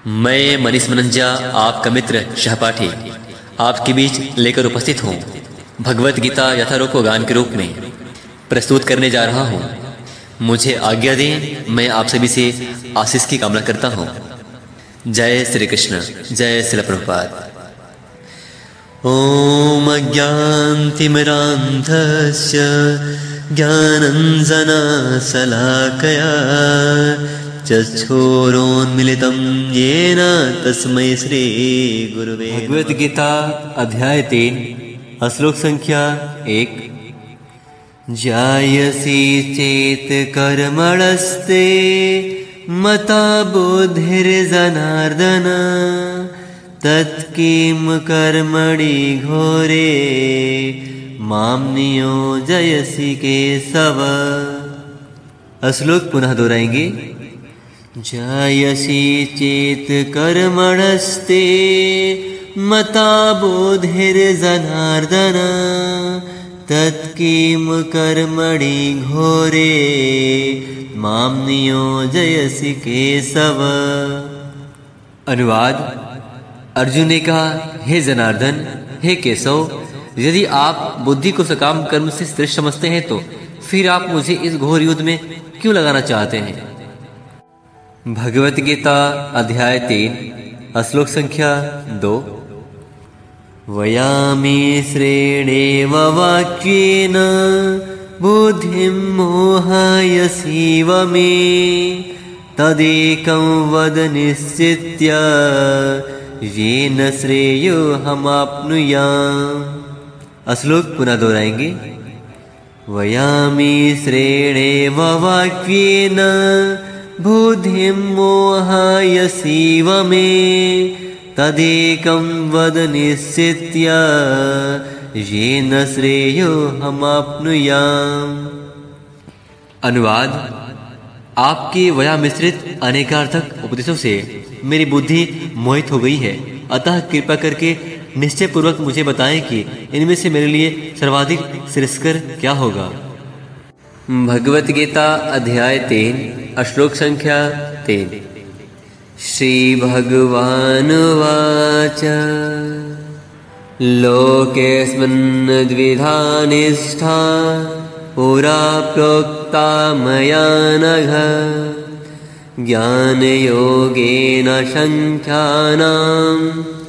मैं मनीष मनंजा, आपका मित्र सहपाठी, आपके बीच लेकर उपस्थित हूँ। भगवत गीता यथारूप गान के रूप में प्रस्तुत करने जा रहा हूँ। मुझे आज्ञा दें, मैं आप सभी से आशीष की कामना करता हूँ। जय श्री कृष्ण, जय श्रील प्रभुपाद। ओम अज्ञानतिमिरान्धस्य ज्ञानञ्जनशलाकया चक्षुरोन्मीलितं येन तस्मै श्री गुरुवे। भगवत गीता अध्याय 3 श्लोक संख्या 1। जायसी चेत कर्मणस्ते मता बुद्धिर्जनार्दन तत्किं कर्मणि घोरे मां नियोजयसि केशव। श्लोक पुनः दोहराएंगे। जायसी चेत कर्मणस्ते मता बुद्धिर्जनार्दन तत्किं कर्मणि घोरे मां नियोजयसि केशव। अनुवाद। अर्जुन ने कहा, हे जनार्दन, हे केशव, यदि आप बुद्धि को सकाम कर्म से श्रेष्ठ समझते हैं तो फिर आप मुझे इस घोर युद्ध में क्यों लगाना चाहते हैं। भगवत गीता अध्याय 3 श्लोक संख्या 2। वयामि श्रेणेव वाक्येन बुद्धिं मोहयसीव मे तदेकं वद निश्चित्य येन श्रेयोऽहमाप्नुयाम्। श्लोक पुनः दोहराएंगे। वयामि श्रेणेव वाक्येन बुद्धिं मोहयसीव मे तदेकं वद निश्चित्य येन श्रेयोऽहमाप्नुयाम्। अनुवाद। आपके वयामिश्रित अनेकार्थक उपदेशों से मेरी बुद्धि मोहित हो गई है, अतः कृपा करके निश्चय पूर्वक मुझे बताएं कि इनमें से मेरे लिए सर्वाधिक श्रेयस्कर क्या होगा। भगवत गीता अध्याय 3 श्लोक संख्या 3। श्री भगवानुवाच लोकेऽस्मिन् द्विधा निष्ठा पुरा प्रोक्ता मया नघ ज्ञानयोगेन सांख्यानां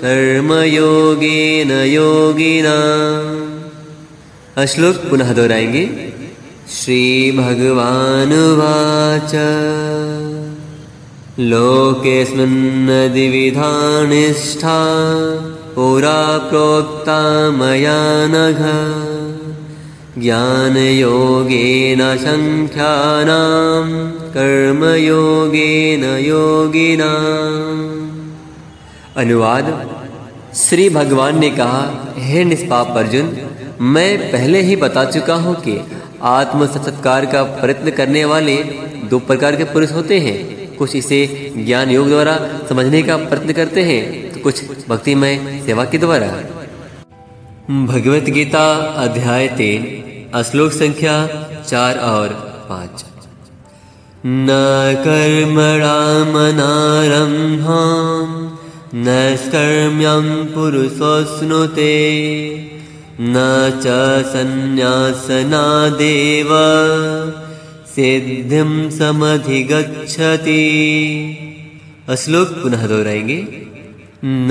कर्मयोगेन योगिनाम्। श्लोक पुनः दोहराएंगे। श्री भगवानुवाच लोकेऽस्मिन् द्विधा निष्ठा पुरा प्रोक्ता मया नघ ज्ञानयोगेन सांख्यानां कर्मयोगेन योगिनाम्। अनुवाद। श्री भगवान ने कहा, हे निष्पाप अर्जुन, मैं पहले ही बता चुका हूँ कि आत्म साक्षात्कार का प्रयत्न करने वाले 2 प्रकार के पुरुष होते हैं। कुछ इसे ज्ञान योग द्वारा समझने का प्रयत्न करते हैं तो कुछ भक्तिमय सेवा के द्वारा। भगवत गीता अध्याय 3 श्लोक संख्या 4 और 5। न कर्मणामनारम्भां न कर्म्यं पुरुषोऽश्नुते न च सन्न्यासनादेव सिद्धिं समधिगच्छति। श्लोक पुनः दोहराएंगे। न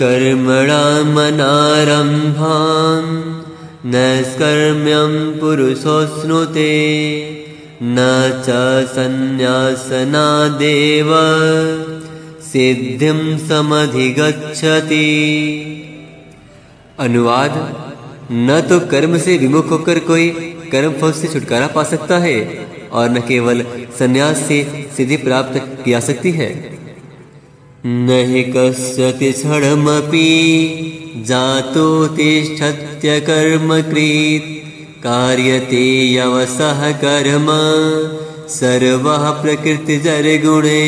कर्मणामनारम्भां न कर्म्यं पुरुषोऽश्नुते न च सन्न्यासनादेव सिद्धिं समधिगच्छति। अनुवाद। न तो कर्म से विमुख होकर कोई कर्म फल से छुटकारा पा सकता है और न केवल संन्यास से सिद्धि प्राप्त की जा सकती है। न हि कस्यति क्षणमपि जातो तिष्ठत्य कर्मकृत् कार्यते यवसः कर्म सर्वः प्रकृतिजरगुणे।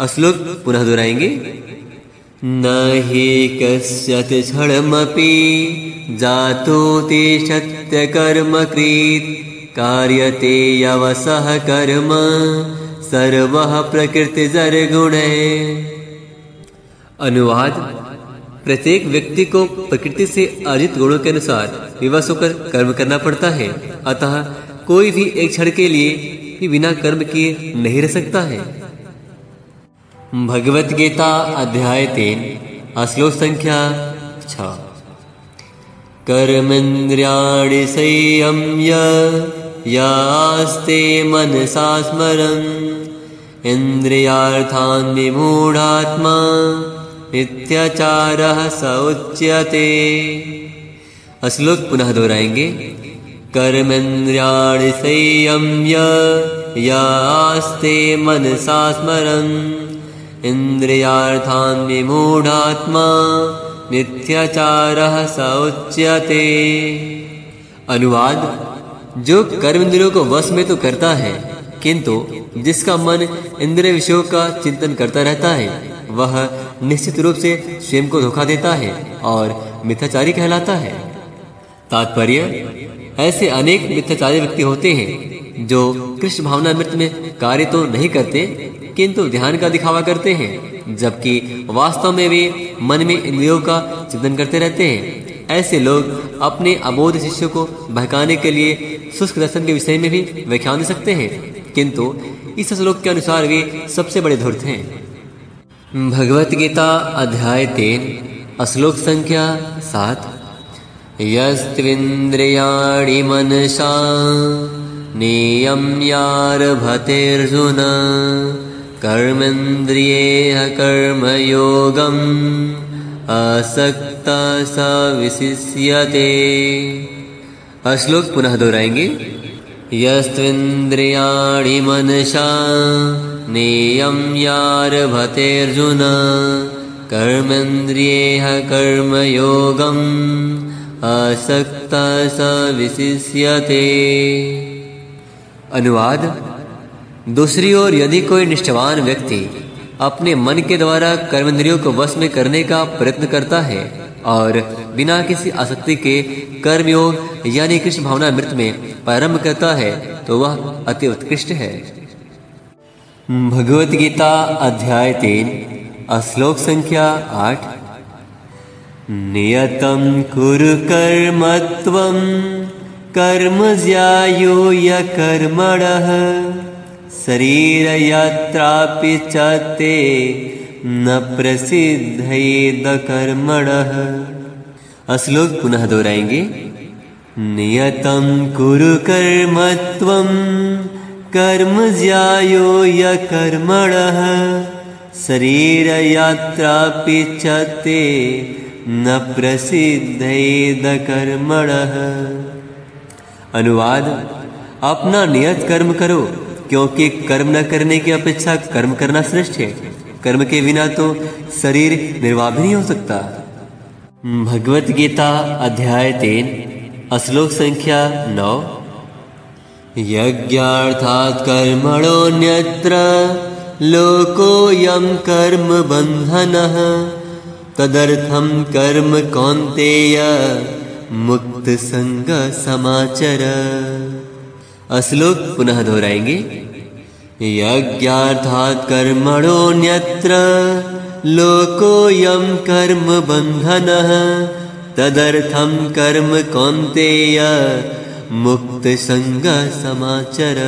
श्लोक पुनः दोहराएंगे। न हि कस्यति क्षणमपि जातो तिष्ठत्य कर्मकृत् कार्यते यवसः कर्म सर्वः प्रकृतिजर्गुणैः। अनुवाद: प्रत्येक व्यक्ति को प्रकृति से अर्जित गुणों के अनुसार विवश होकर कर्म करना पड़ता है। अतः कोई भी एक क्षण के लिए भी बिना कर्म किए नहीं रह सकता है। भगवत गीता अध्याय 3 श्लोक संख्या 6। कर्मेन्द्रियाणि संयम्य यास्ते मनसा स्मरन् इन्द्रियार्थान् विमूढात्मा मिथ्याचारः स उच्यते। श्लोक पुनः दोहराएंगे। कर्मेन्द्रियाणि संयम्य यास्ते मनसा स्मरन् इन्द्रियार्थान् विमूढात्मा मिथ्याचारः स उच्यते। अनुवाद: जो कर्म इंद्रियों को वश में तो करता है, किंतु जिसका मन इंद्रिय विषयों का चिंतन करता रहता है वह निश्चित रूप से स्वयं को धोखा देता है और मिथ्याचारी कहलाता है। तात्पर्य: ऐसे अनेक मिथ्याचारी व्यक्ति होते हैं जो कृष्ण भावनामृत में कार्य तो नहीं करते किंतु ध्यान का दिखावा करते हैं, जबकि वास्तव में वे मन में इंद्रियों का चिंतन करते रहते हैं। ऐसे लोग अपने अबोध शिष्यों को बहकाने के लिए शुष्क दर्शन के विषय में भी व्याख्यान दे सकते हैं, किंतु इस श्लोक के अनुसार वे सबसे बड़े धूर्त हैं। भगवत गीता अध्याय 3 श्लोक संख्या 7। यस्त्विन्द्रियाणि मनसा नियम्यारभतेऽर्जुन कर्मेन्द्रियैः कर्मयोगम् आसक्तः स विशिष्यते। श्लोक पुनः दोहराएंगे। यस्त्विन्द्रियाणि मनसा नियम्यारभतेऽर्जुन कर्मेन्द्रियैः कर्मयोगम् आसक्तः स विशिष्यते। अनुवाद: दूसरी ओर यदि कोई निष्ठावान व्यक्ति अपने मन के द्वारा कर्मेंद्रियों को वश में करने का प्रयत्न करता है और बिना किसी आसक्ति के कर्मयोग यानी कृष्ण भावनामृत में प्रारंभ करता है तो वह अति उत्कृष्ट है। भगवत गीता अध्याय 3 श्लोक संख्या 8। नियतं कुरु कर्म त्वं कर्म ज्यायो यकर्मणः शरीरयात्रापि च ते न प्रसिद्धेद कर्मणः। श्लोक पुनः दोहराएंगे। नियतं कुरु कर्म त्वं कर्म ज्यायो यकर्मणः शरीरयात्रापि च ते न प्रसिद्धेद कर्मणः। अनुवाद: अपना नियत कर्म करो, क्योंकि कर्म न करने की अपेक्षा कर्म करना श्रेष्ठ है। कर्म के बिना तो शरीर निर्वाह भी नहीं हो सकता। भगवत गीता अध्याय 3 श्लोक संख्या 9। यज्ञार्थात् कर्मणोऽन्यत्र लोकोऽयं कर्म बन्धनः तदर्थं कर्म कौन्तेय मुक्त संग समाचर। श्लोक पुनः दोहराएंगे। यज्ञार्थात् कर्मणोऽन्यत्र लोकोऽयं कर्म बन्धनः तदर्थं कर्म कौन्तेय मुक्त संग समाचर।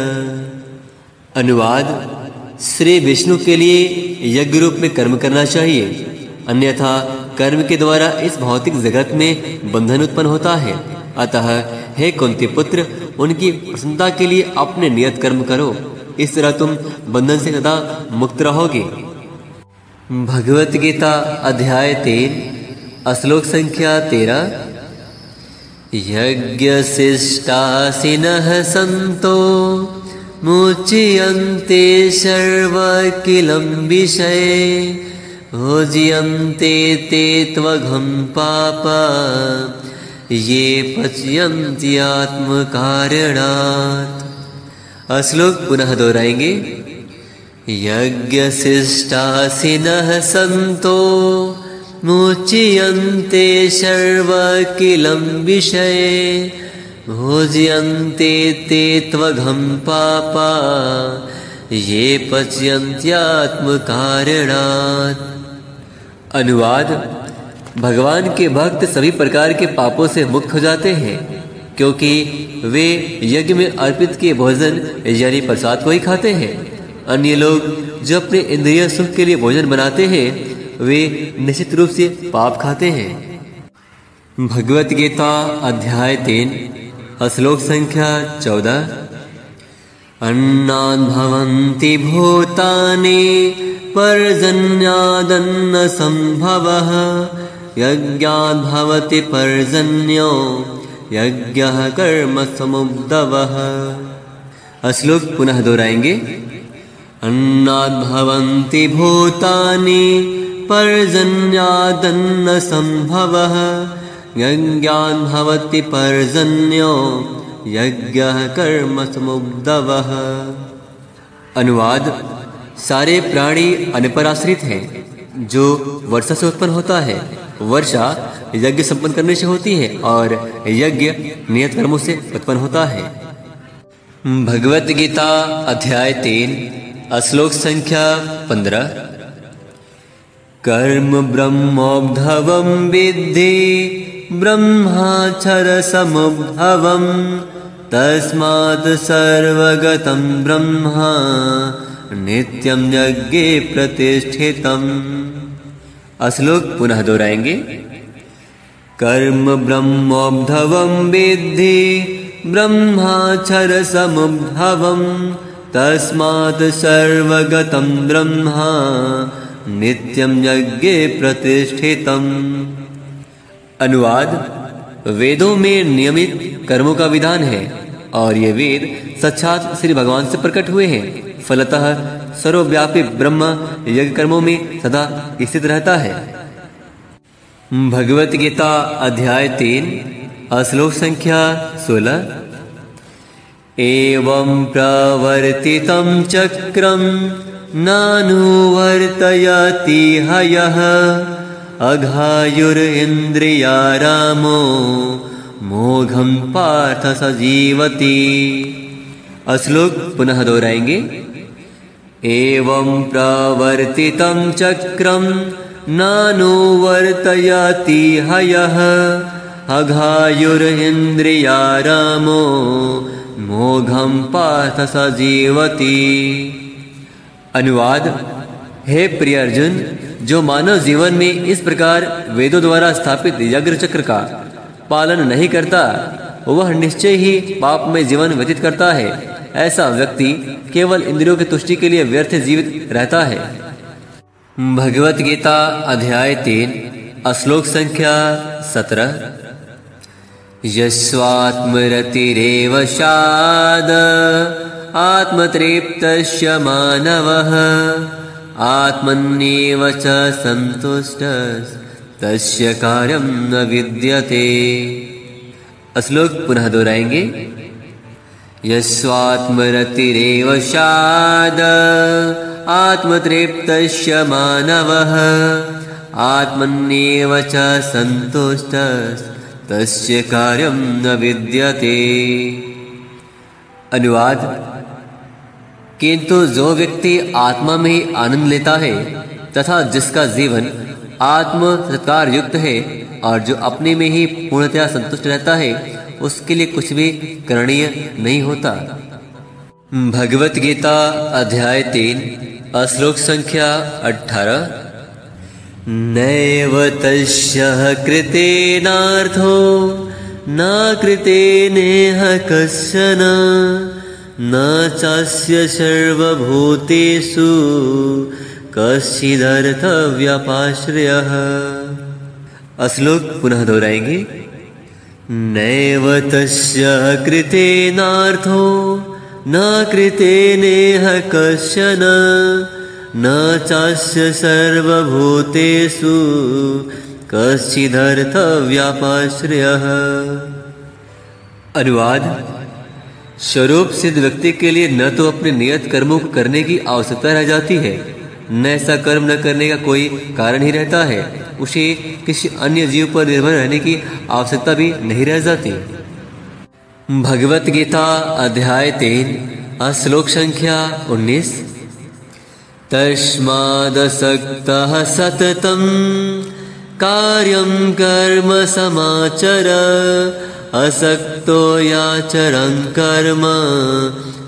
अनुवाद: श्री विष्णु के लिए यज्ञ रूप में कर्म करना चाहिए, अन्यथा कर्म के द्वारा इस भौतिक जगत में बंधन उत्पन्न होता है। अतः हे कुंती पुत्र, उनकी प्रसन्नता के लिए अपने नियत कर्म करो, इस तरह तुम बंधन से सदा मुक्त रहोगे। भगवत गीता अध्याय 3 श्लोक संख्या 13। यज्ञशिष्टासिनः सन्तो मुच्यन्ते सर्वकिलं विषये भोज्यन्ते ते त्वघं पापा ये पच्यन्ति आत्मकारणात्। श्लोक पुनः दोहराएंगे। यज्ञशिष्टासिनः सन्तो मुच्यन्ते सर्वकिलं विषये भोज्यन्ते ते त्वघं पापा ये पच्यन्त्यात्म कारणात्। अनुवाद: भगवान के भक्त सभी प्रकार के पापों से मुक्त हो जाते हैं, क्योंकि वे यज्ञ में अर्पित किए भोजन यानी प्रसाद को ही खाते हैं। अन्य लोग जो अपने इंद्रिय सुख के लिए भोजन बनाते हैं, वे निश्चित रूप से पाप खाते हैं। भगवत गीता अध्याय 3 श्लोक संख्या 14। अन्नान् भवन्ति भूतानि पर्जन्यादन्न संभवः यज्ञाद् भवति पर्जन्यो यज्ञः कर्म समुद्भवः। श्लोक पुनः दोहराएंगे। अन्नाद् भवन्ति भूतानि पर्जन्यादन्न संभवः यज्ञाद् भवति पर्जन्यो यज्ञः कर्म समुद्भवः। अनुवाद: सारे प्राणी अन्न पर आश्रित हैं। जो वर्षा से उत्पन्न होता है, वर्षा यज्ञ संपन्न करने से होती है और यज्ञ नियत कर्मों से उत्पन्न होता है। भगवत गीता अध्याय 3 श्लोक संख्या 15। कर्म ब्रह्मोद्भवं विद्धि ब्रह्माक्षर समुद्भवं तस्मात् सर्वगतं ब्रह्मा नित्यं यज्ञे प्रतिष्ठितम्। श्लोक पुनः दोहराएंगे। कर्म ब्रह्मोद्भवं विद्धि ब्रह्माक्षर समुद्भवं तस्मात् सर्वगतं ब्रह्मा नित्यं यज्ञे प्रतिष्ठितम्। अनुवाद: वेदों में नियमित कर्मों का विधान है और ये वेद साक्षात श्री भगवान से प्रकट हुए हैं। फलतः सर्वव्यापी ब्रह्म यज्ञ कर्मों में सदा स्थित रहता है। भगवत गीता अध्याय 3 श्लोक संख्या 16। एवं प्रवर्तितं चक्रं नानुवर्तयति हयः अघायुरिन्द्रियारामो मोघं पार्थ स जीवति। श्लोक पुनः दोहराएंगे। एवं प्रवर्तितं चक्रं नानुवर्तयति हयः अघायुरिन्द्रियारामो मोघं पार्थ स जीवति। अनुवाद: हे प्रिय अर्जुन, जो मानव जीवन में इस प्रकार वेदों द्वारा स्थापित यज्ञ चक्र का पालन नहीं करता, वह निश्चय ही पाप में जीवन व्यतीत करता है। ऐसा व्यक्ति केवल इंद्रियों की तुष्टि के लिए व्यर्थ जीवित रहता है। भगवत गीता अध्याय 3 श्लोक संख्या 17। यस्वात्मरतिरेव शाद आत्मतृप्तस्य मानवः आत्मन्येव च सन्तुष्टस्तस्य कार्यं न विद्यते। श्लोक पुनः दोहराएंगे। यस्वात्मरतिरेव शाद आत्मतृप्तस्य मानवः आत्मन्येव च सन्तुष्टस्तस्य कार्यं न विद्यते। अनुवाद: किंतु जो व्यक्ति आत्मा में ही आनंद लेता है तथा जिसका जीवन आत्म सत्कार युक्त है और जो अपने में ही पूर्णतया संतुष्ट रहता है, उसके लिए कुछ भी करणीय नहीं होता। भगवत गीता अध्याय 3 श्लोक संख्या 18। नैव तस्यः कृतेनार्थो न कृतेनेह कश्चन न चास्य सर्वभूतेषु कश्चिदर्थव्यपाश्रयः। श्लोक पुनः दोहराएंगे। नैव तस्य कृतेनार्थो न कृतेनेह कश्चन न चास्य सर्वभूतेषु कश्चिदर्थव्यपाश्रयः। अनुवाद: स्वरूप सिद्ध व्यक्ति के लिए न तो अपने नियत कर्मों को करने की आवश्यकता रह जाती है, न ऐसा कर्म न करने का कोई कारण ही रहता है। उसे किसी अन्य जीव पर निर्भर रहने की आवश्यकता भी नहीं रह जाती। भगवत गीता अध्याय 3 श्लोक संख्या 19। तस्मादसक्तः सततं कार्यं कर्म समाचर असक्तो याचरन् कर्म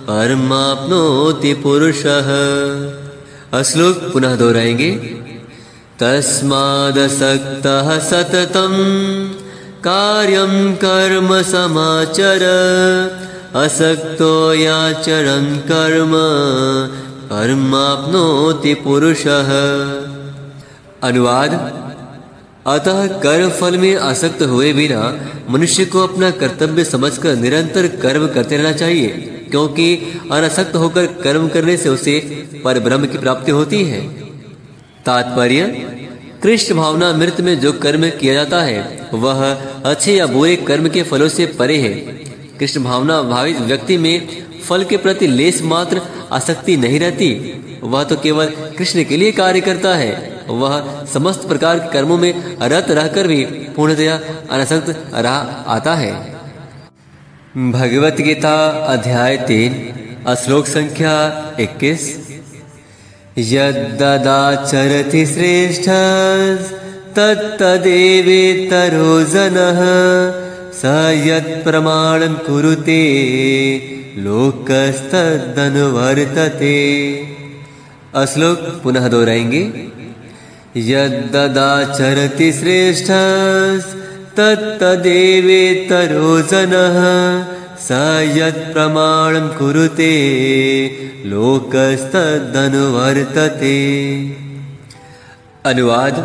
परमाप्नोति पुरुषः। श्लोक पुनः दोहराएंगे। तस्मादसक्तः सततं कार्यं कर्म समाचर असक्तो याचरन् कर्म परमाप्नोति पुरुषः। अनुवाद। अतः कर्म फल में आसक्त हुए बिना मनुष्य को अपना कर्तव्य समझकर निरंतर कर्म करते रहना चाहिए, क्योंकि अनासक्त होकर कर्म करने से उसे परब्रह्म की प्राप्ति होती है। तात्पर्य। कृष्ण भावना मृत में जो कर्म किया जाता है वह अच्छे या बुरे कर्म के फलों से परे है। कृष्ण भावना भावित व्यक्ति में फल के प्रति लेस मात्र आसक्ति नहीं रहती। वह तो केवल कृष्ण के लिए कार्य करता है। वह समस्त प्रकार के कर्मों में रत रहकर भी पूर्णतया अनासक्त रह आता है। भगवत गीता अध्याय 3 श्लोक संख्या 21। यद्ददाचरति श्रेष्ठ तत्तदेवेतरो जनः स यत्प्रमाणं कुरुते लोकस्तदनुवर्तते। श्लोक पुनः दोहराएंगे। यद्ददाचरति श्रेष्ठ तत्तदेवेतरो जनः स यत्प्रमाणं कुरुते लोकस्तदनुवर्तते। अनुवाद।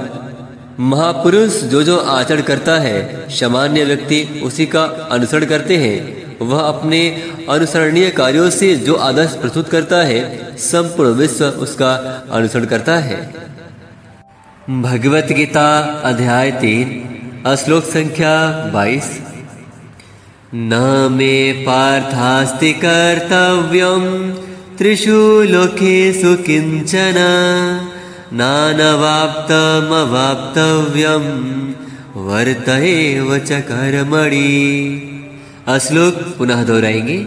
महापुरुष जो आचरण करता है सामान्य व्यक्ति उसी का अनुसरण करते हैं। वह अपने अनुसरणीय कार्यों से जो आदर्श प्रस्तुत करता है संपूर्ण विश्व उसका अनुसरण करता है। भगवत गीता अध्याय 3 श्लोक संख्या 22। न मे पार्थास्ति कर्तव्यं त्रिषु लोकेषु किंचन नानवाप्तमवाप्तव्यं वर्त एव च कर्मणि। श्लोक पुनः दोहराएंगे।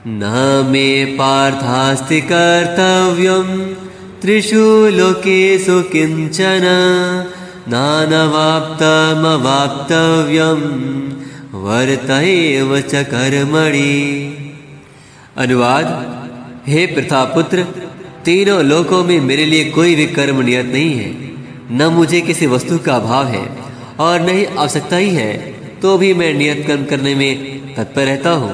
न मे पार्थास्ति कर्तव्यं त्रिषु लोकेषु किंचन नानवाप्तमवाप्तव्यं वर्त एव च कर्मणि। अनुवाद। हे प्रथापुत्र, तीनों लोकों में मेरे लिए कोई भी कर्म नियत नहीं है। न मुझे किसी वस्तु का अभाव है और न ही आवश्यकता ही है, तो भी मैं नियत कर्म करने में तत्पर रहता हूँ।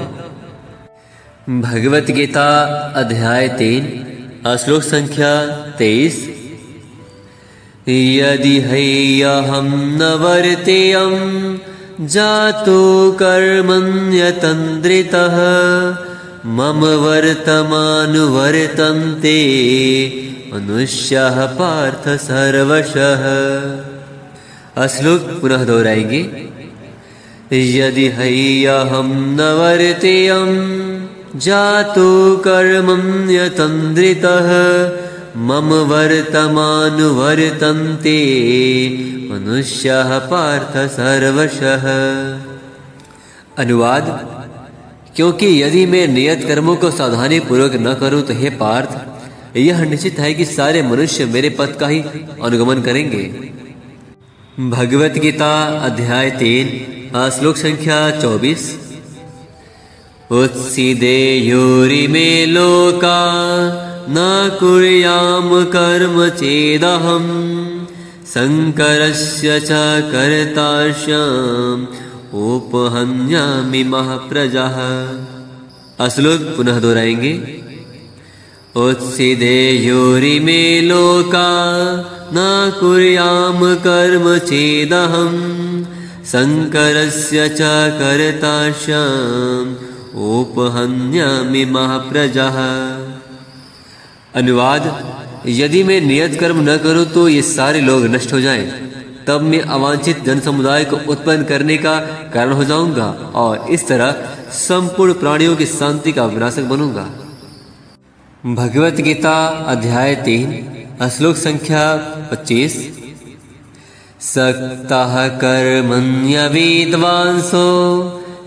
भगवत गीता अध्याय 3 श्लोक संख्या 23। यदि हैयहं न वर्तेयं जातो कर्मण्यतन्द्रितः मम वर्तमानुवर्तन्ते मनुष्यः पार्थ सर्वशः। श्लोक पुनः दोहराएंगे। यदि हैयहं न वर्तेयं जातो कर्मण्यतन्द्रितः मम वर्तमानुवर्तन्ते मनुष्यः पार्थ सर्वशः। अनुवाद। क्योंकि यदि मैं नियत कर्मों को सावधानी पूर्वक न करूं तो हे पार्थ, यह निश्चित है कि सारे मनुष्य मेरे पथ का ही अनुगमन करेंगे। भगवत गीता अध्याय 3 श्लोक संख्या 24। उत्सीदेयुरिमे लोका न कुर्याम कर्म चेदहं शंकरस्य च कर्ताश्याम् उपहन्यामि महाप्रजाः। श्लोक पुनः दोहराएंगे। उत्सीदेयुरिमे लोका न कुर्याम कर्म चेदहं शंकरस्य च कर्ताश्याम् उपहन्यामि महाप्रजाः। अनुवाद। यदि मैं नियत कर्म न करूं तो ये सारे लोग नष्ट हो जाएं, तब मैं अवांछित जन समुदाय को उत्पन्न करने का कारण हो जाऊंगा और इस तरह संपूर्ण प्राणियों की शांति का विनाशक बनूंगा। भगवत गीता अध्याय 3 श्लोक संख्या 25। सक्तः कर्मण्यविद्वांसो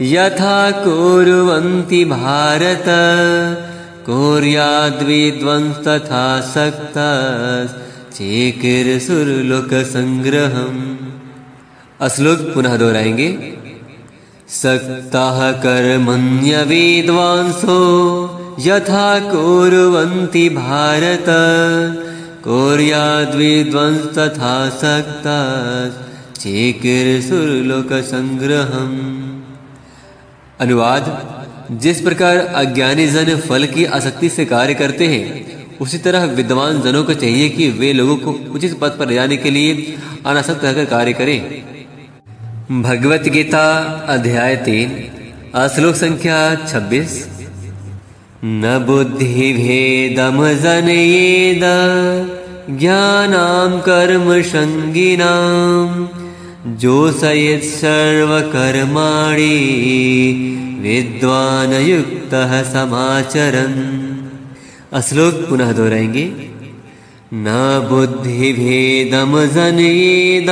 यथा कुर्वन्ति भारत कुर्याद्विद्वंस तथा सक्तश्चेकिरसुरलोकसंग्रहम्। श्लोक पुनः दोहराएंगे। सक्ताः कर्मण्यविद्वांसो यथा कुर्वन्ति भारत कुर्याद्विद्वंस तथा सक्तश्चेकिरसुरलोकसंग्रहम्। अनुवाद। जिस प्रकार अज्ञानी जन फल की आसक्ति से कार्य करते हैं, उसी तरह विद्वान जनों को चाहिए कि वे लोगों को उचित पथ पर ले जाने के लिए अनासक्त रहकर कार्य करें। भगवत गीता अध्याय 3 श्लोक संख्या 26। न बुद्धि भेदम जनयेद ज्ञानाम कर्म संगिनाम जोषयेत् सर्वकर्माणि विद्वान युक्तः समाचरन्। श्लोक पुनः दोहराएंगे। न बुद्धि भेदम जनयेद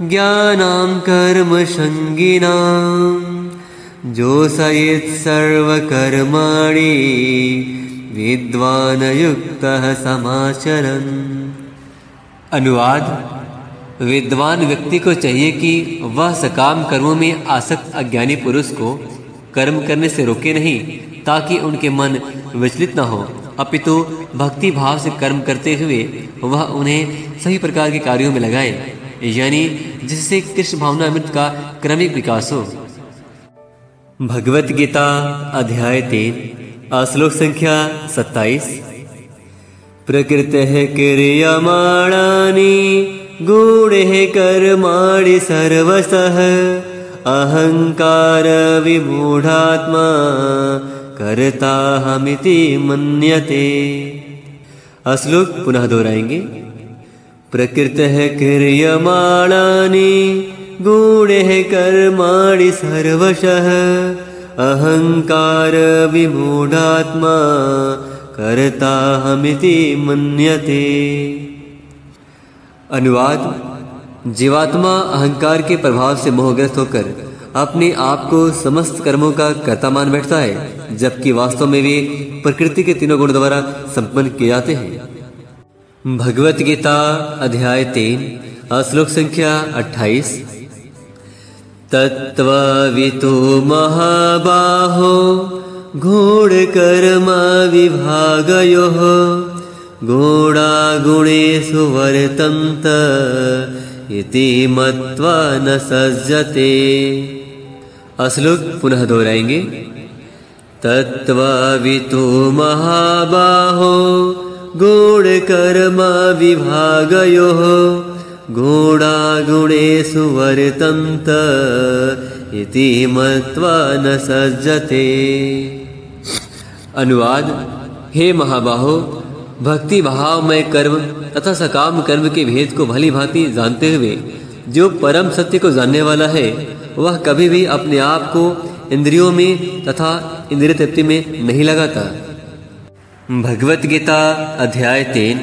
ज्ञानाम कर्म संगिनाम जोषयेत् सर्वकर्माणि विद्वान युक्तः समाचरन्। अनुवाद। विद्वान व्यक्ति को चाहिए कि वह सकाम कर्मों में आसक्त अज्ञानी पुरुष को कर्म करने से रोके नहीं, ताकि उनके मन विचलित न हो, अपितु भक्ति भाव से कर्म करते हुए वह उन्हें सभी प्रकार के कार्यों में लगाए, यानी जिससे कृष्ण भावना अमृत का क्रमिक विकास हो। भगवत गीता अध्याय 3 श्लोक संख्या 27। प्रकृतिः क्रियमाणानि गूढैः कर्माणि सर्वशः अहंकार विमूढात्मा कर्ताहमिति मन्यते। श्लोक पुनः दोहराएंगे। प्रकृतिः क्रियमाणानि गूढैः कर्माणि सर्वशः अहंकार विमूढात्मा कर्ताहमिति मन्यते। अनुवाद। जीवात्मा अहंकार के प्रभाव से मोहग्रस्त होकर अपने आप को समस्त कर्मों का कर्ता मान बैठता है, जबकि वास्तव में वे प्रकृति के तीनों गुण द्वारा संपन्न किए जाते हैं। भगवत गीता अध्याय 3 श्लोक संख्या 28। तत्त्ववितो महाबाहो गूढकर्म विभागयोः गूढागुणेषु वर्तन्त इति मत्वा न सज्जते। श्लोक पुनः दोहराएंगे। तत्त्ववितो महाबाहो गूढकर्म विभागयोः गूढागुणेषु वर्तन्त इति मत्वा न सज्जते। अनुवाद। हे महाबाहो, भक्ति भाव में कर्म तथा सकाम कर्म के भेद को भली भांति जानते हुए जो परम सत्य को जानने वाला है, वह कभी भी अपने आप को इंद्रियों में तथा इंद्रिय तृप्ति में नहीं लगाता। भगवत गीता अध्याय 3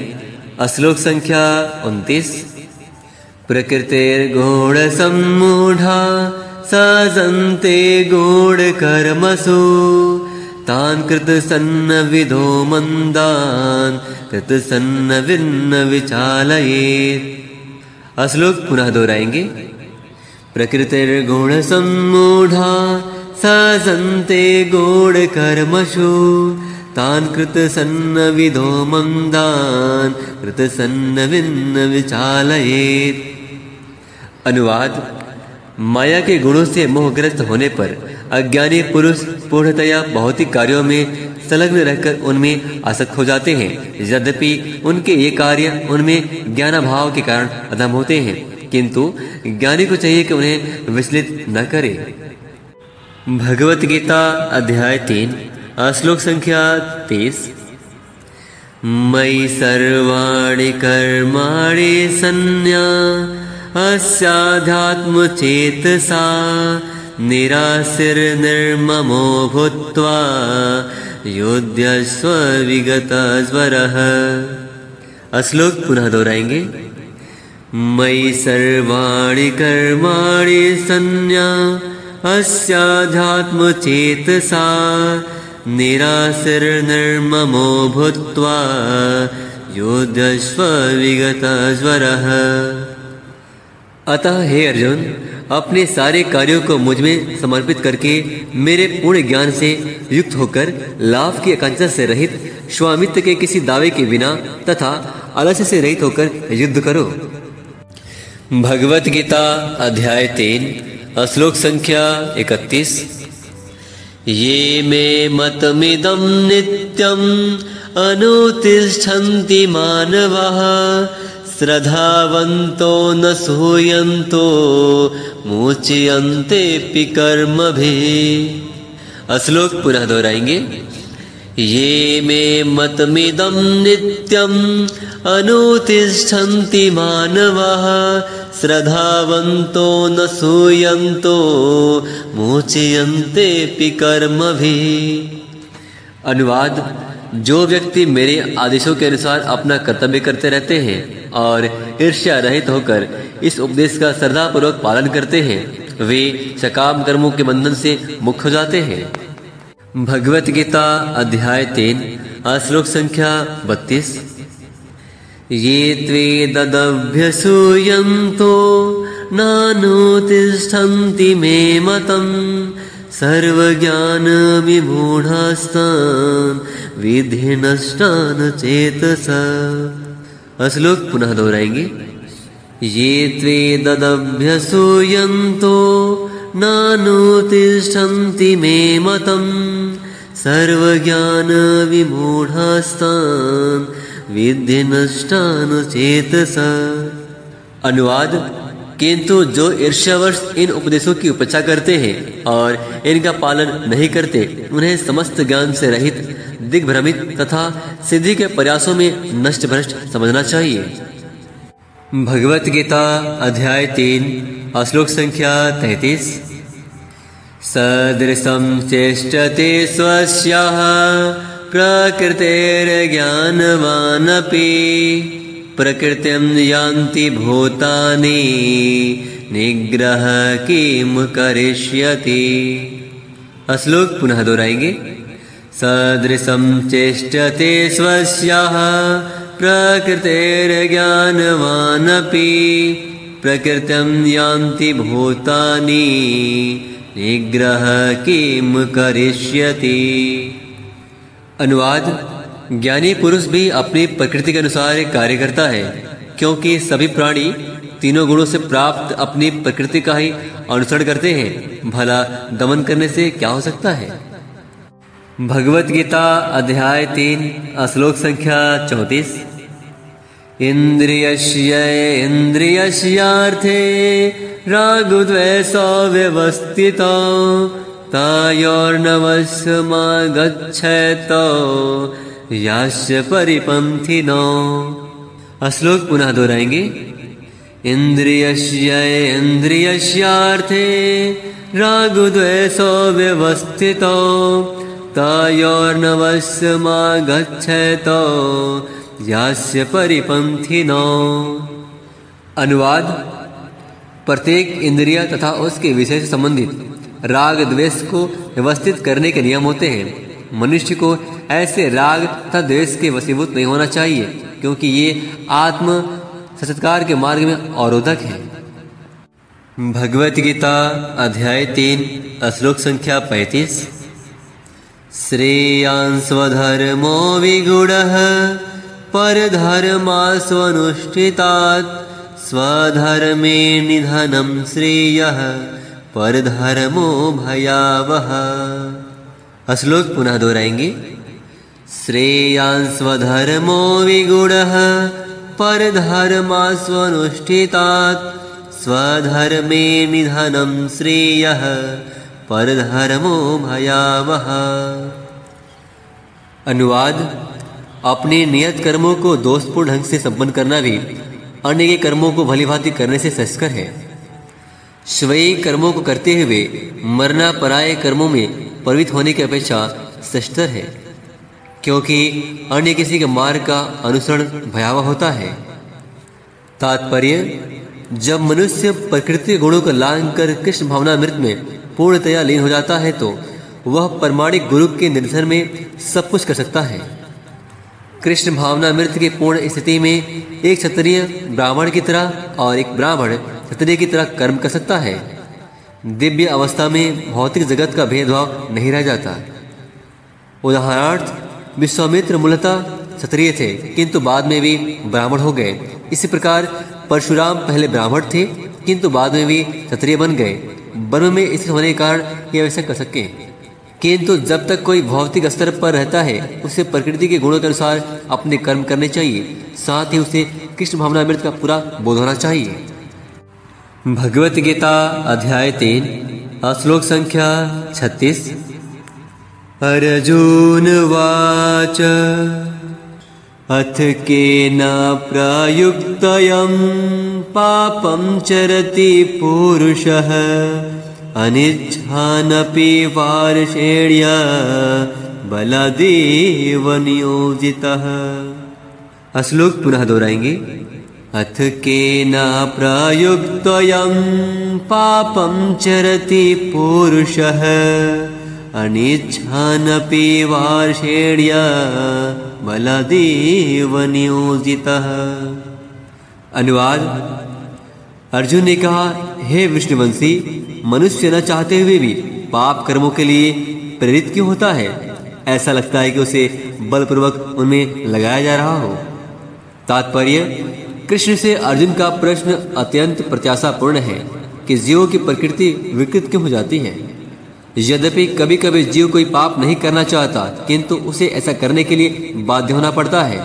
श्लोक संख्या 29। प्रकृतिर्गूढसम्मूढा सजन्ते गूढकर्मसु तान् कृतसन्नविदो मन्दान् कृतसन्नविन्न विचालयेत्। श्लोक पुनः दोहराएंगे। प्रकृतिर्गूढसम्मूढा सजन्ते गूढकर्मसु तान् कृतसन्नविदो मन्दान् कृतसन्नविन्न विचालयेत्। अनुवाद। माया के गुणों से मोहग्रस्त होने पर अज्ञानी पुरुष पूर्णतया भौतिक कार्यों में संलग्न रहकर उनमें आसक्त हो जाते हैं, यद्यपि उनके ये कार्य उनमें ज्ञानाभाव के कारण अधम होते हैं, किंतु ज्ञानी को चाहिए कि उन्हें विचलित न करे। भगवत गीता अध्याय 3 श्लोक संख्या 23। मयि सर्वाणि कर्माणि सन्न्यस्याध्यात्मचेतसा निराशीर्निर्ममो भूत्वा युध्यस्व विगतज्वरः। श्लोक पुनः दोहराएंगे। मयि सर्वाणि कर्माणि सन्न्यस्याध्यात्मचेतसा अस्याध्यात्म चेतसा निरासरणर्ममो भूत्वा योद्धस्व विगतज्वरः। अतः हे अर्जुन, अपने सारे कार्यों को मुझ में समर्पित करके मेरे पूर्ण ज्ञान से युक्त होकर लाभ की आकांक्षा से रहित, स्वामित्व के किसी दावे के बिना तथा आलस्य से रहित होकर युद्ध करो। भगवत गीता अध्याय 3 श्लोक संख्या 31। ये मे मतमिदं नित्यम् अनुतिष्ठन्ति मानवाः श्रद्धावन्तो न सूयन्तो मुच्यन्तेऽपि कर्मभिः। श्लोक पुनः दोहराएंगे। ये मे मतमिदं नित्यम् अनुतिष्ठन्ति मानवाः श्रद्धावन्तो न सूयन्तो मुच्यन्तेऽपि कर्मभिः। अनुवाद: जो व्यक्ति मेरे आदेशों के अनुसार अपना कर्तव्य करते रहते हैं और ईर्ष्या रहित होकर इस उपदेश का श्रद्धापूर्वक पालन करते हैं, वे सकाम कर्मों के बंधन से मुक्त हो जाते हैं। भगवत गीता अध्याय 3 श्लोक संख्या 32। ये त्वेदभ्यसूयन्तो नानुतिष्ठन्ति मे मतम् सर्वज्ञानविमूढास्तान् विद्धि नष्टान् चेतसा। श्लोक पुनः दोहराएंगे। ये त्वेदभ्यसूयन्तो नानुतिष्ठन्ति मे मतम् सर्वज्ञानविमूढास्तान् विद्धि नष्टान् चेतसा। अनुवाद: किंतु जो ईर्ष्यावश इन उपदेशों की उपेक्षा करते हैं और इनका पालन नहीं करते, उन्हें समस्त ज्ञान से रहित, दिग्भ्रमित तथा सिद्धि के प्रयासों में नष्ट भ्रष्ट समझना चाहिए। भगवत गीता अध्याय 3 श्लोक संख्या 33। सदृशं चेष्टते स्वस्याः प्रकृतेर्ज्ञानवानपि प्रकृतिं यान्ति भूतानि निग्रह किं करिष्यति। श्लोक पुनः दोहराएंगे। सदृशं चेष्टते स्वस्याः प्रकृतेर्ज्ञानवानपि प्रकृतिं यान्ति भूतानि निग्रह किं करिष्यति। अनुवाद: ज्ञानी पुरुष भी अपनी प्रकृति के अनुसार कार्य करता है, क्योंकि सभी प्राणी तीनों गुणों से प्राप्त अपनी प्रकृति का ही अनुसरण करते हैं। भला दमन करने से क्या हो सकता है। भगवत गीता अध्याय 3 श्लोक संख्या 34। इन्द्रियस्यार्थे रागद्वेषौ व्यवस्थितौ तयोर्नवशमागच्छेतो यास्य परिपन्थिनो। श्लोक पुनः दोहराएंगे। इन्द्रियस्यार्थे रागद्वेषौ व्यवस्थितौ तयोर्नवशमागच्छेतो यास्य परिपन्थिनो। अनुवाद: प्रत्येक इंद्रिय तथा उसके विषय से संबंधित राग द्वेष को व्यवस्थित करने के नियम होते हैं। मनुष्य को ऐसे राग तथा द्वेष के वशीभूत नहीं होना चाहिए, क्योंकि ये आत्म साक्षात्कार के मार्ग में अवरोधक है। भगवत गीता अध्याय 3 श्लोक संख्या 35। श्रेयान् स्वधर्मो विगुणः परधर्मास्वनुष्ठितात् स्वधर्मे निधनं श्रेयः परधर्मो भयावः। श्लोक पुनः दोहराएंगे। श्रेयान् स्वधर्मो विगुणः परधर्मास्वनुष्ठितात् स्वधर्मे निधनं श्रेयः परधर्मो भयावः। अनुवाद: अपने नियत कर्मों को दोषपूर्ण ढंग से संपन्न करना भी अन्य के कर्मों को भलीभांति करने से श्रेष्ठकर है। स्वयं कर्मों को करते हुए मरना पराये कर्मों में प्रवृत्त होने की अपेक्षा श्रेष्ठतर है, क्योंकि अन्य किसी के मार्ग का अनुसरण भयावह होता है। तात्पर्य: जब मनुष्य प्रकृति गुणों को लांघ कर कृष्ण भावनामृत में पूर्णतया लीन हो जाता है तो वह परमाणिक गुरु के निर्देशन में सब कुछ कर सकता है। कृष्ण भावनामृत की पूर्ण स्थिति में एक क्षत्रिय ब्राह्मण की तरह और एक ब्राह्मण क्षत्रिय की तरह कर्म कर सकता है। दिव्य अवस्था में भौतिक जगत का भेदभाव नहीं रह जाता। उदाहरणार्थ, विश्वामित्र मूलतः क्षत्रिय थे किंतु बाद में भी ब्राह्मण हो गए। इसी प्रकार परशुराम पहले ब्राह्मण थे किंतु बाद में भी क्षत्रिय बन गए। ब्रह्म में स्थित होने के कारण ये वैसा कर सके। किंतु जब तक कोई भौतिक स्तर पर रहता है उसे प्रकृति के गुणों के अनुसार अपने कर्म करने चाहिए। साथ ही उसे कृष्ण भावनामृत का पूरा बोध होना चाहिए। भगवत गीता अध्याय 3 श्लोक संख्या 36। अर्जुन वाच अथ केन प्रयुक्तयं पापं चरति पुरुषः अनिच्छानपि वार्षेण्य बलादेव नियोजितः। श्लोक पुनः दोहराएंगे। अथ केन प्रयुक्तयं पापं चरति पुरुषः अनिच्छानपि वार्षेण्य बलादेव नियोजितः। अनुवाद। अर्जुन ने कहा, हे विष्णुवंशी, मनुष्य न चाहते हुए भी पाप कर्मों के लिए प्रेरित क्यों होता है? ऐसा लगता है कि उसे बलपूर्वक उनमें लगाया जा रहा हो। तात्पर्य, कृष्ण से अर्जुन का प्रश्न अत्यंत प्रत्याशापूर्ण है कि जीवों की प्रकृति विकृत क्यों हो जाती है। यद्यपि कभी कभी जीव कोई पाप नहीं करना चाहता किंतु उसे ऐसा करने के लिए बाध्य होना पड़ता है।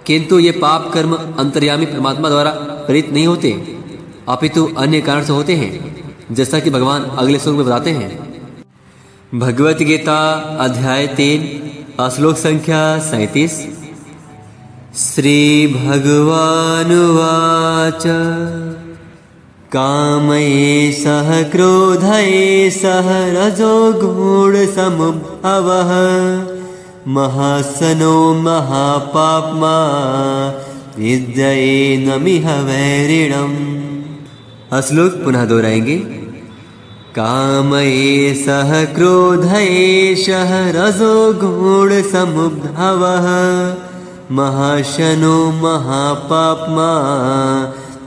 किंतु ये पाप कर्म अंतर्यामी परमात्मा द्वारा प्रेरित नहीं होते अपितु अन्य कारण से होते हैं, जैसा कि भगवान अगले श्लोक में बताते हैं। भगवत गीता अध्याय 3 श्लोक संख्या 37। श्री भगवानुवाच कामैषः क्रोधैषः रजोगुणसमुद्भवः महासनो महापाप्मा विद्येनमिह वैरिणम्। श्लोक पुनः दोहराएंगे। कामैषः क्रोधैषः रजोगुणसमुद्भवः महाशनो महापाप्मा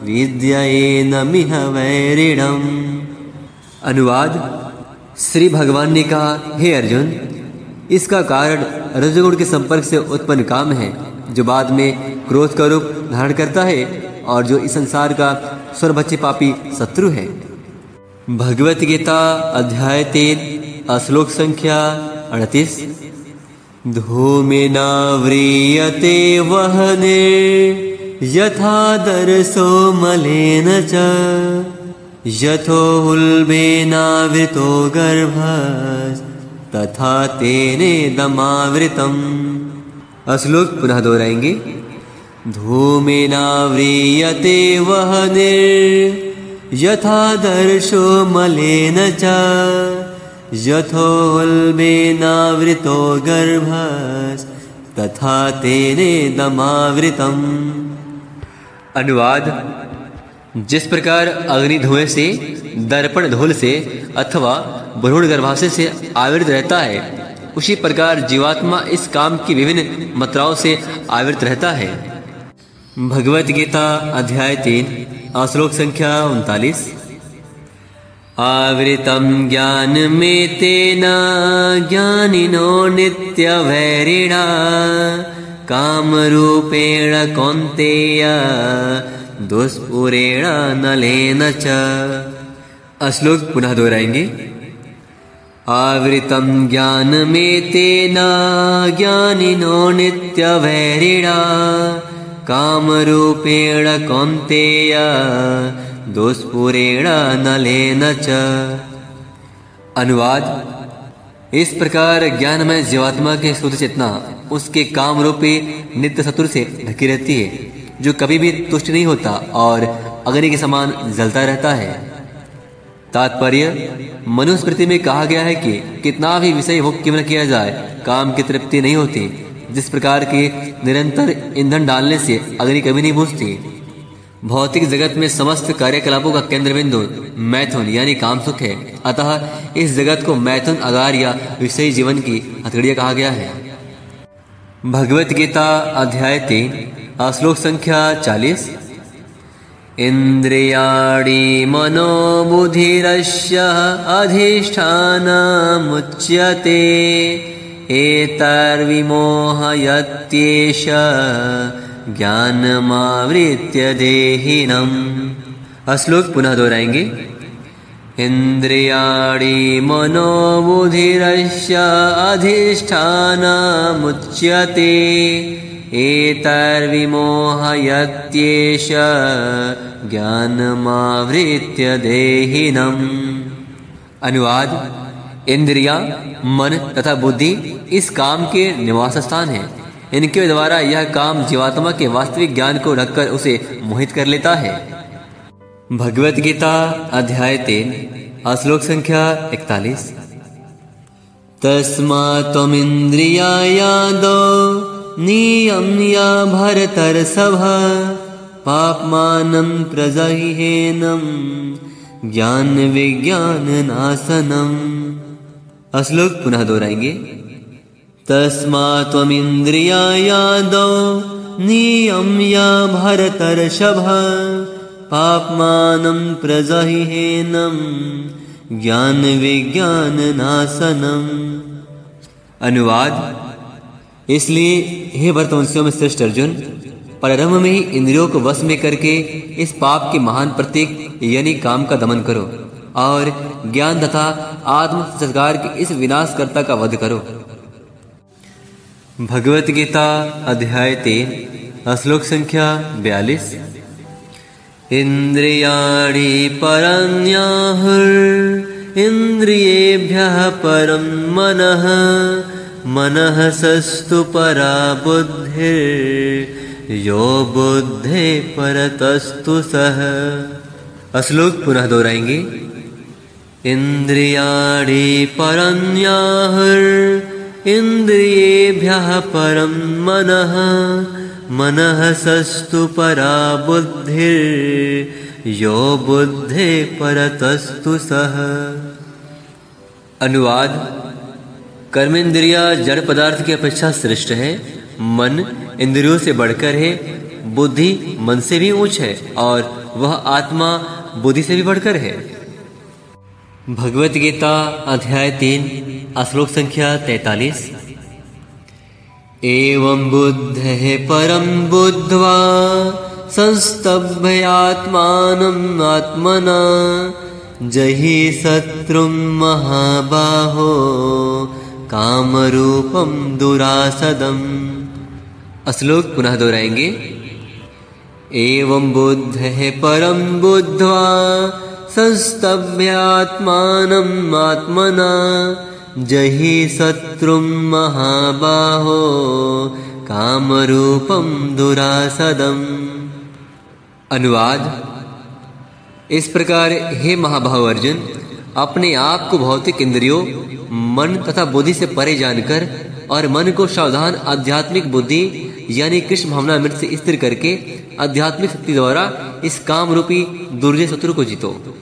विद्येनमिह वैरिणम्। अनुवाद। श्री भगवान ने कहा, हे अर्जुन, इसका कारण रजोगुण के संपर्क से उत्पन्न काम है जो बाद में क्रोध का रूप धारण करता है और जो इस संसार का सर्वभक्षी पापी शत्रु है। भगवत गीता अध्याय 3 श्लोक संख्या 38। धूमेनाव्रियते वह्ने यथा दर्शो मलेन च यथोल्बेनावृतो गर्भः तथा तेनेदमावृतम्। श्लोक पुनः दोहराएंगे। धूमेनाव्रियते वह्ने यथा दर्शो मलेन च यथोल्बेनावृतो गर्भः तथा तेनेदमावृतम्। अनुवाद। जिस प्रकार अग्नि धुएं से, दर्पण धूल से अथवा भ्रूण गर्भाशय से आवृत रहता है, उसी प्रकार जीवात्मा इस काम की विभिन्न मात्राओं से आवृत रहता है। भगवत गीता अध्याय 3 श्लोक संख्या 39। आवृतं ज्ञानमेतेन ज्ञानिनो नित्यवैरिणा कामरूपेण कौन्तेय दुष्पूरेण नलेन च। श्लोक पुनः दोहराएंगे। आवृतं ज्ञानमेतेन ज्ञानिनो नित्यवैरिणा कामरूपेण कौन्तेय दुष्पूरेण नलेन च। अनुवाद। इस प्रकार ज्ञानमय जीवात्मा के शुद्ध चेतना उसके काम रूपी नित्य शत्रु से ढकी रहती है जो कभी भी तुष्ट नहीं होता और अग्नि के समान जलता रहता है। तात्पर्य, मनुस्मृति में कहा गया है कि कितना भी विषय भोग क्यों न किया जाए, काम की तृप्ति नहीं होती। जिस प्रकार के निरंतर ईंधन डालने से अग्नि कभी नहीं बुझती। भौतिक जगत में समस्त कार्यकलापों का केंद्र बिंदु मैथुन यानी काम सुख है अतः इस जगत को मैथुन, अगार या विषयी जीवन की हथकड़ियां कहा गया है। भगवत गीता अध्याय 3 श्लोक संख्या 40। इंद्रियाणि मनोबुद्धिरस्य अधिष्ठानमुच्यते एतर्विमोहयत्येष ज्ञानमावृत्य देहिनम्। श्लोक पुनः दोहराएंगे। इंद्रियाणि मनोबुद्धिरस्य अधिष्ठानमुच्यते एतर्विमोहयत्येष ज्ञानमावृत्य देहिनम्। अनुवाद: इंद्रियां, मन तथा बुद्धि इस काम के निवास स्थान हैं। इनके द्वारा यह काम जीवात्मा के वास्तविक ज्ञान को रखकर उसे मोहित कर लेता है। भगवत गीता अध्याय 3 श्लोक संख्या 41। तस्मात् त्वमिन्द्रियायादौ नियम्य भरतर्षभ पाप्मानं प्रजह्येनं ज्ञान विज्ञान नाशनम्। श्लोक पुनः दोहराएंगे। तस्मात् त्वमिन्द्रियायादौ नियम्य भरतर्षभ पाप्मानं प्रजह्येनं ज्ञान विज्ञान नाशनम्। अनुवाद: इसलिए हे भरतवंशियों में श्रेष्ठ अर्जुन, परब्रह्म में ही इंद्रियों को वश में करके इस पाप के महान प्रतीक यानी काम का दमन करो और ज्ञान तथा आत्म संस्कार के इस विनाशकर्ता का वध करो। भगवत गीता अध्याय 3 श्लोक संख्या 42। इंद्रियाणि परन्याहुरिन्द्रियेभ्यः परं मनः मनः सस्तु परा बुद्धिर्यो बुद्धे परतस्तु सः। श्लोक पुनः दोहराएंगे। इंद्रियाणि परन्याहुरिन्द्रियेभ्यः परं मनः मनः सस्तु परा बुद्धिर्यो बुद्धे परतस्तु सः। अनुवाद: कर्मेंद्रिया जड़ पदार्थ की अपेक्षा श्रेष्ठ है, मन इंद्रियों से बढ़कर है, बुद्धि मन से भी ऊंच है और वह आत्मा बुद्धि से भी बढ़कर है। भगवत गीता अध्याय 3 श्लोक संख्या 43। एवं बुद्धेः परं बुद्ध्वा संस्तभ्यात्मानम् आत्मना जहि शत्रुं महाबाहो कामरूपं दुरासदम्। श्लोक पुनः दोहराएंगे। एवं बुद्धेः परं बुद्ध्वा संस्तभ्यात्मानम् आत्मना जहि शत्रुं महाबाहो कामरूपं दुरासदम्। अनुवाद: इस प्रकार हे महाबाहो अर्जुन, अपने आप को भौतिक इंद्रियों, मन तथा बुद्धि से परे जानकर और मन को सावधान आध्यात्मिक बुद्धि यानी कृष्ण भावना अमृत से स्थिर करके आध्यात्मिक शक्ति द्वारा इस काम रूपी दुर्जय शत्रु को जीतो।